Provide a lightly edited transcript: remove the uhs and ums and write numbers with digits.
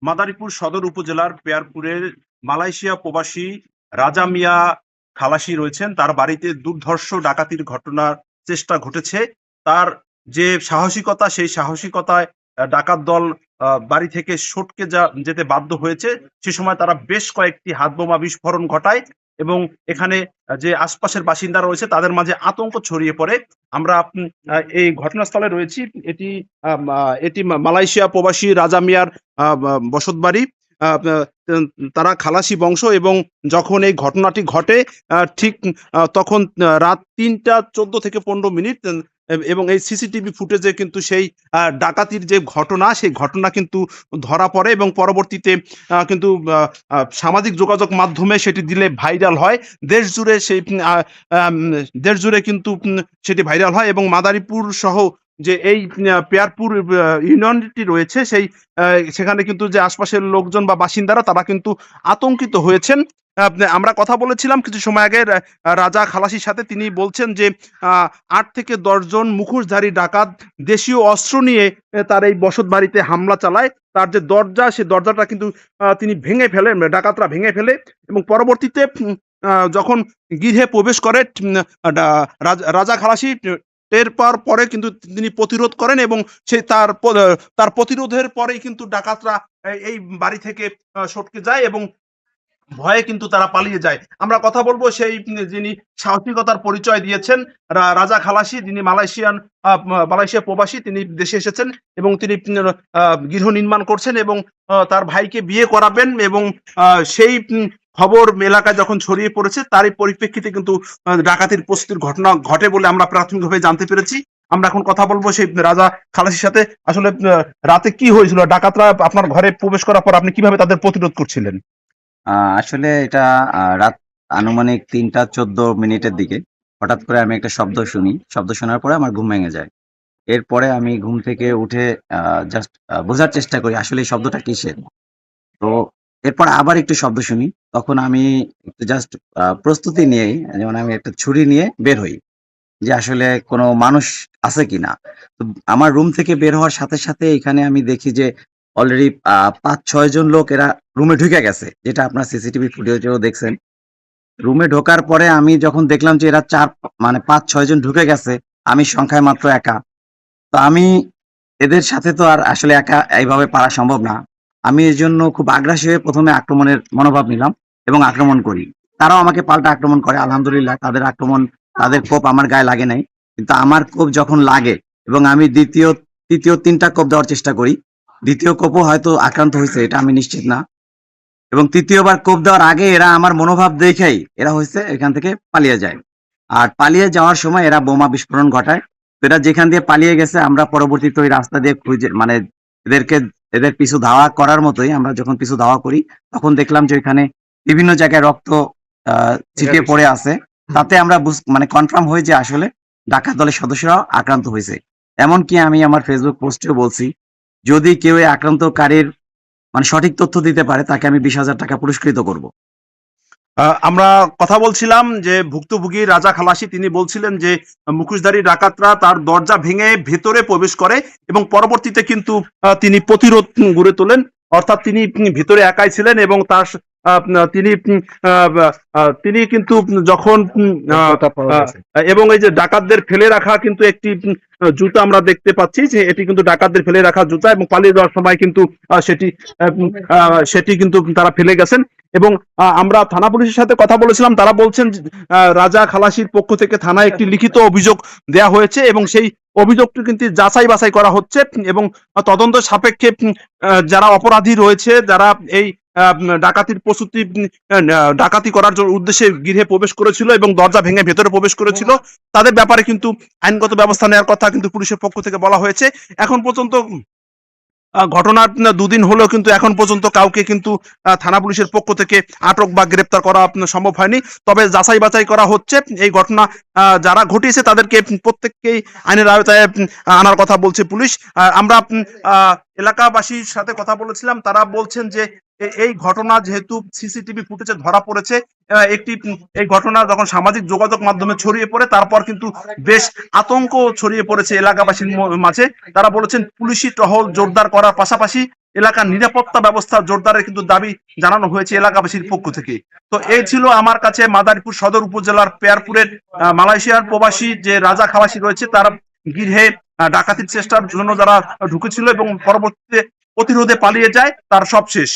মাদারীপুর সদর উপজেলার পেয়ারপুরের মালয়েশিয়া প্রবাসী রাজা মিয়া খালাসি রয়েছেন। তার বাড়িতে দুর্ধর্ষ ডাকাতির ঘটনার চেষ্টা ঘটেছে। তার যে সাহসিকতা, সেই সাহসিকতায় ডাকাত দল বাড়ি থেকে সটকে যেতে বাধ্য হয়েছে। সে সময় তারা বেশ কয়েকটি হাতবোমা বিস্ফোরণ ঘটায় এবং এখানে যে আশপাশের বাসিন্দা রয়েছে তাদের মাঝে আতঙ্ক ছড়িয়ে পড়ে। আমরা এই ঘটনাস্থলে রয়েছি। এটি মালয়েশিয়া প্রবাসী রাজা মিয়ার বসতবাড়ি। আহ, তারা খালাসি বংশ এবং যখন এই ঘটনাটি ঘটে ঠিক তখন রাত ৩টা ১৪ থেকে ১৫ মিনিট এবং এই সিসিটিভি ফুটেজে কিন্তু সেই ডাকাতির যে ঘটনা, সেই ঘটনা কিন্তু ধরা পড়ে এবং পরবর্তীতে কিন্তু সামাজিক যোগাযোগ মাধ্যমে সেটি দিলে ভাইরাল হয়। দেশ জুড়ে সেই দেশ জুড়ে কিন্তু সেটি ভাইরাল হয় এবং মাদারীপুর সহ যে এই পেয়ারপুর ইউনিয়নটি রয়েছে সেখানে কিন্তু যে আশপাশের লোকজন বা বাসিন্দারা তারা কিন্তু আতঙ্কিত হয়েছেন। আমরা কথা বলেছিলাম কিছু সময় আগে রাজা খালাসির সাথে। তিনি বলছেন যে ৮ থেকে ১০ জন মুখোশধারী ডাকাত দেশীয় অস্ত্র নিয়ে তার এই বসত বাড়িতে হামলা চালায়। তার যে দরজা, সেই দরজাটা কিন্তু তিনি ভেঙে ফেলে, ডাকাতরা ভেঙে ফেলে এবং পরবর্তীতে যখন গৃহে প্রবেশ করে রাজা খালাসি টের পাওয়ার পরে কিন্তু তিনি প্রতিরোধ করেন এবং সেই তার প্রতিরোধের পরেই কিন্তু ডাকাতরা এই বাড়ি থেকে সটকে যায় এবং ভয়ে কিন্তু তারা পালিয়ে যায়। আমরা কথা বলবো সেই যিনি সাহসিকতার পরিচয় দিয়েছেন, রাজা খালাসি, যিনি মালয়েশিয়া প্রবাসী। তিনি দেশে এসেছেন এবং তিনি গৃহ নির্মাণ করছেন এবং তার ভাইকে বিয়ে করাবেন এবং সেই খবর এলাকায় যখন ছড়িয়ে পড়েছে তারই পরিপ্রেক্ষিতে কিন্তু ডাকাতির প্রস্তুতির ঘটনা ঘটে বলে আমরা প্রাথমিকভাবে জানতে পেরেছি। আমরা এখন কথা বলবো সেই রাজা খালাসির সাথে। আসলে রাতে কি হয়েছিল? ডাকাতরা আপনার ঘরে প্রবেশ করার পর আপনি কিভাবে তাদের প্রতিরোধ করছিলেন? আসলে এটা রাত আনুমানিক ৩টা ১৪ মিনিটের দিকে হঠাৎ করে আমি একটা শব্দ শুনি। শব্দ শোনার পরে আমার ঘুম ভেঙে যায়। এরপরে আমি ঘুম থেকে উঠে জাস্ট বোঝার চেষ্টা করি আসলে এই শব্দটা কিসের? তো এরপর আবার একটু শব্দ শুনি। তখন আমি একটু জাস্ট প্রস্তুতি নিয়েই, যেমন আমি একটা ছুরি নিয়ে বের হই যে আসলে কোনো মানুষ আছে কিনা। তো আমার রুম থেকে বের হওয়ার সাথে, সাথে এখানে আমি দেখি যে অলরেডি ৫-৬ জন লোক এরা রুমে ঢুকে গেছে। যেটা আপনার সিসিটিভি ফুটেজেও দেখছেন। রুমে ঢোকার পরে আমি যখন দেখলাম যে এরা ৫-৬ জন ঢুকে গেছে, আমি সংখ্যায় মাত্র একা। তো আমি এদের সাথে তো আর আসলে একা এইভাবে পারা সম্ভব না। আমি এজন্য খুব আগ্রাসী হয়ে ১ম এ আক্রমণের মনোভাব নিলাম এবং আক্রমণ করি। তারাও আমাকে পাল্টা আক্রমণ করে। আলহামদুলিল্লাহ তাদের কোপ আমার গায়ে লাগে নাই। কিন্তু আমার কোপ যখন লাগে এবং আমি ৩য় ৩টা কোপ দেওয়ার চেষ্টা করি। ২য় কোপও হয়তো আক্রান্ত হইছে, এটা আমি নিশ্চিত না। এবং ৩য় বার কোপ দেওয়ার আগে এরা আমার মনোভাব দেখেই এরা এখান থেকে পালিয়ে যায়। আর পালিয়ে যাওয়ার সময় এরা বোমা বিস্ফোরণ ঘটায়। তো এরা যেখান দিয়ে পালিয়ে গেছে আমরা পরবর্তীতে ওই রাস্তা দিয়ে খুঁজে, মানে এদের পিছু ধাওয়া করার মতোই আমরা যখন পিছু ধাওয়া করি তখন দেখলাম যে ওইখানে বিভিন্ন জায়গায় রক্ত ছিটিয়ে পড়ে আছে। তাতে আমরা মানে কনফার্ম হই যে আসলে ডাকাত দলের সদস্যরা আক্রান্ত হয়েছে। এমনকি আমি আমার ফেসবুক পোস্টেও বলছি, যদি কেউ এই আক্রান্তকারীর মানে সঠিক তথ্য দিতে পারে তাকে আমি ২০,০০০ টাকা পুরস্কৃত করব। আমরা কথা বলছিলাম যে ভুক্তভোগী রাজা খালাসি। তিনি বলছিলেন যে মুখোশধারী ডাকাতরা তার দরজা ভেঙে ভেতরে প্রবেশ করে এবং পরবর্তীতে কিন্তু তিনি প্রতিরোধ গড়ে তোলেন। অর্থাৎ তিনি ভিতরে একাই ছিলেন এবং তার তিনি তিনি কিন্তু যখন এবং এই যে ডাকাতদের ফেলে রাখা কিন্তু একটি জুতা আমরা দেখতে পাচ্ছি যে এটি কিন্তু ডাকাতদের ফেলে রাখা জুতা এবং পালিয়ে যাওয়ার সময় কিন্তু সেটি কিন্তু তারা ফেলে গেছেন। এবং আমরা থানা পুলিশের সাথে কথা বলেছিলাম। তারা বলছেন রাজা খালাসির পক্ষ থেকে থানায় একটি লিখিত অভিযোগ দেয়া হয়েছে এবং সেই অভিযোগটি কিন্তু যাচাই বাছাই করা হচ্ছে এবং তদন্ত সাপেক্ষে যারা অপরাধী রয়েছে, যারা এই ডাকাতির প্রস্তুতি ডাকাতি করার উদ্দেশ্যে গৃহে প্রবেশ করেছিল এবং দরজা ভেঙে ভেতরে প্রবেশ করেছিল, তাদের ব্যাপারে কিন্তু আইনগত ব্যবস্থা নেওয়ার কথা কিন্তু পুলিশের পক্ষ থেকে বলা হয়েছে। এখন পর্যন্ত ঘটনার ২ দিন হলেও কিন্তু এখন পর্যন্ত কাউকে কিন্তু থানা পুলিশের পক্ষ থেকে আটক বা গ্রেপ্তার করা সম্ভব হয়নি। তবে যাচাই বাছাই করা হচ্ছে। এই ঘটনা যারা ঘটিয়েছে তাদেরকে প্রত্যেককেই আইনের আওতায় আনার কথা বলছে পুলিশ। আমরা এলাকাবাসীর সাথে কথা বলেছিলাম। তারা বলছেন যে এই ঘটনা যেহেতু সিসিটিভি ফুটেজে ধরা পড়েছে, এই ঘটনা যখন সামাজিক যোগাযোগ মাধ্যমে ছড়িয়ে পড়ে তারপর কিন্তু বেশ আতঙ্ক ছড়িয়ে পড়েছে এলাকাবাসীর মাঝে। তারা বলেছেন পুলিশি টহল জোরদার করার পাশাপাশি এলাকার নিরাপত্তা ব্যবস্থা জোরদারের কিন্তু দাবি জানানো হয়েছে এলাকাবাসীর পক্ষ থেকে। তো এই ছিল আমার কাছে মাদারীপুর সদর উপজেলার পেয়ারপুরের মালয়েশিয়ার প্রবাসী যে রাজা খালাসি রয়েছে তার গৃহে ডাকাতির চেষ্টার জন্য যারা ঢুকেছিল এবং পরবর্তীতে প্রতিরোধে পালিয়ে যায় তার সব শেষ।